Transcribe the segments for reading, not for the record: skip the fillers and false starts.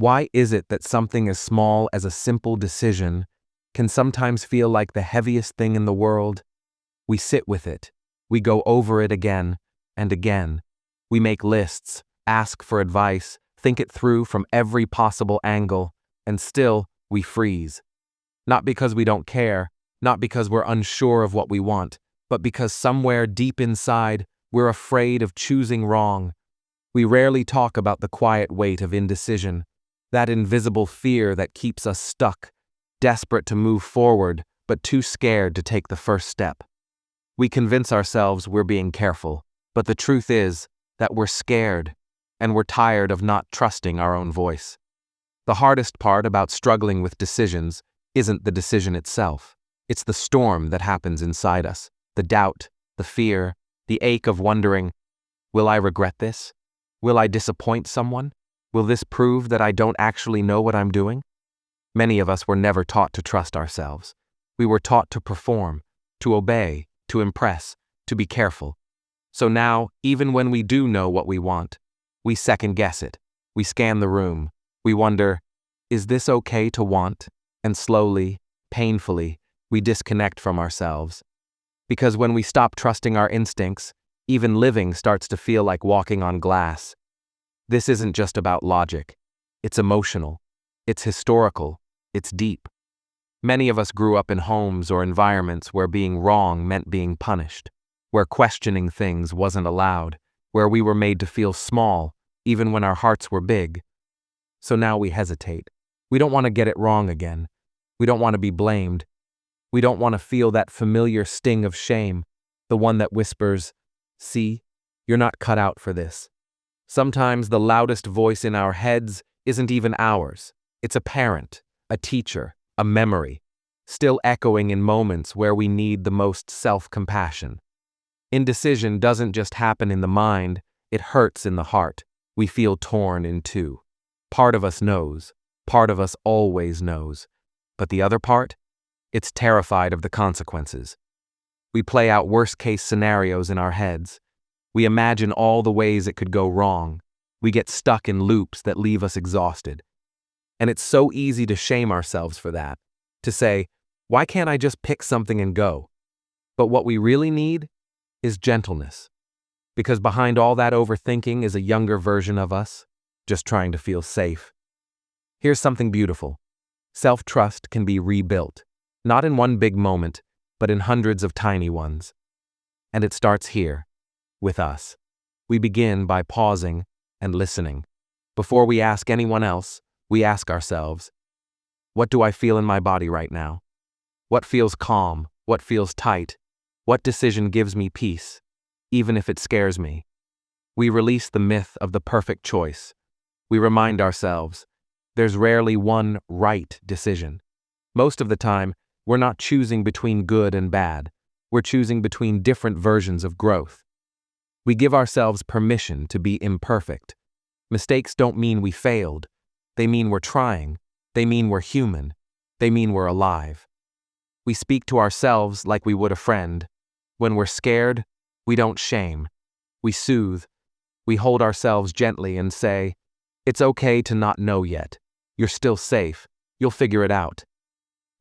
Why is it that something as small as a simple decision can sometimes feel like the heaviest thing in the world? We sit with it. We go over it again and again. We make lists, ask for advice, think it through from every possible angle, and still we freeze. Not because we don't care, not because we're unsure of what we want, but because somewhere deep inside, we're afraid of choosing wrong. We rarely talk about the quiet weight of indecision, that invisible fear that keeps us stuck, desperate to move forward, but too scared to take the first step. We convince ourselves we're being careful, but the truth is that we're scared, and we're tired of not trusting our own voice. The hardest part about struggling with decisions isn't the decision itself. It's the storm that happens inside us, the doubt, the fear, the ache of wondering, will I regret this? Will I disappoint someone? Will this prove that I don't actually know what I'm doing? Many of us were never taught to trust ourselves. We were taught to perform, to obey, to impress, to be careful. So now, even when we do know what we want, we second-guess it. We scan the room. We wonder, is this okay to want? And slowly, painfully, we disconnect from ourselves. Because when we stop trusting our instincts, even living starts to feel like walking on glass. This isn't just about logic. It's emotional. It's historical. It's deep. Many of us grew up in homes or environments where being wrong meant being punished, where questioning things wasn't allowed, where we were made to feel small, even when our hearts were big. So now we hesitate. We don't want to get it wrong again. We don't want to be blamed. We don't want to feel that familiar sting of shame, the one that whispers, "See, you're not cut out for this." Sometimes the loudest voice in our heads isn't even ours. It's a parent, a teacher, a memory, still echoing in moments where we need the most self-compassion. Indecision doesn't just happen in the mind, it hurts in the heart. We feel torn in two. Part of us knows, part of us always knows. But the other part? It's terrified of the consequences. We play out worst-case scenarios in our heads. We imagine all the ways it could go wrong. We get stuck in loops that leave us exhausted. And it's so easy to shame ourselves for that, to say, why can't I just pick something and go? But what we really need is gentleness. Because behind all that overthinking is a younger version of us, just trying to feel safe. Here's something beautiful. Self-trust can be rebuilt, not in one big moment, but in hundreds of tiny ones. And it starts here, with us. We begin by pausing and listening. Before we ask anyone else, we ask ourselves, what do I feel in my body right now? What feels calm? What feels tight? What decision gives me peace, even if it scares me? We release the myth of the perfect choice. We remind ourselves, there's rarely one right decision. Most of the time, we're not choosing between good and bad. We're choosing between different versions of growth. We give ourselves permission to be imperfect. Mistakes don't mean we failed. They mean we're trying. They mean we're human. They mean we're alive. We speak to ourselves like we would a friend. When we're scared, we don't shame. We soothe. We hold ourselves gently and say, it's okay to not know yet. You're still safe. You'll figure it out.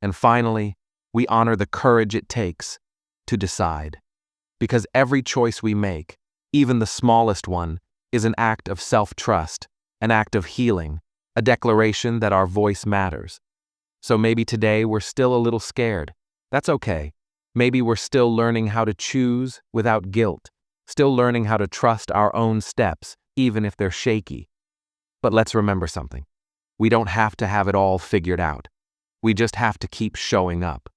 And finally, we honor the courage it takes to decide. Because every choice we make, even the smallest one, is an act of self-trust, an act of healing, a declaration that our voice matters. So maybe today we're still a little scared. That's okay. Maybe we're still learning how to choose without guilt, still learning how to trust our own steps, even if they're shaky. But let's remember something. We don't have to have it all figured out. We just have to keep showing up.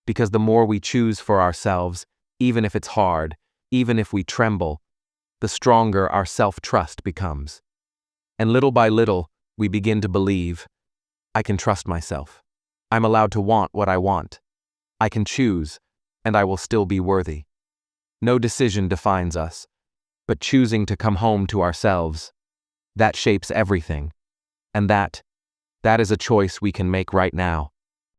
Because the more we choose for ourselves, even if it's hard, even if we tremble, the stronger our self-trust becomes. And little by little, we begin to believe, I can trust myself. I'm allowed to want what I want. I can choose, and I will still be worthy. No decision defines us, but choosing to come home to ourselves, that shapes everything. And that is a choice we can make right now.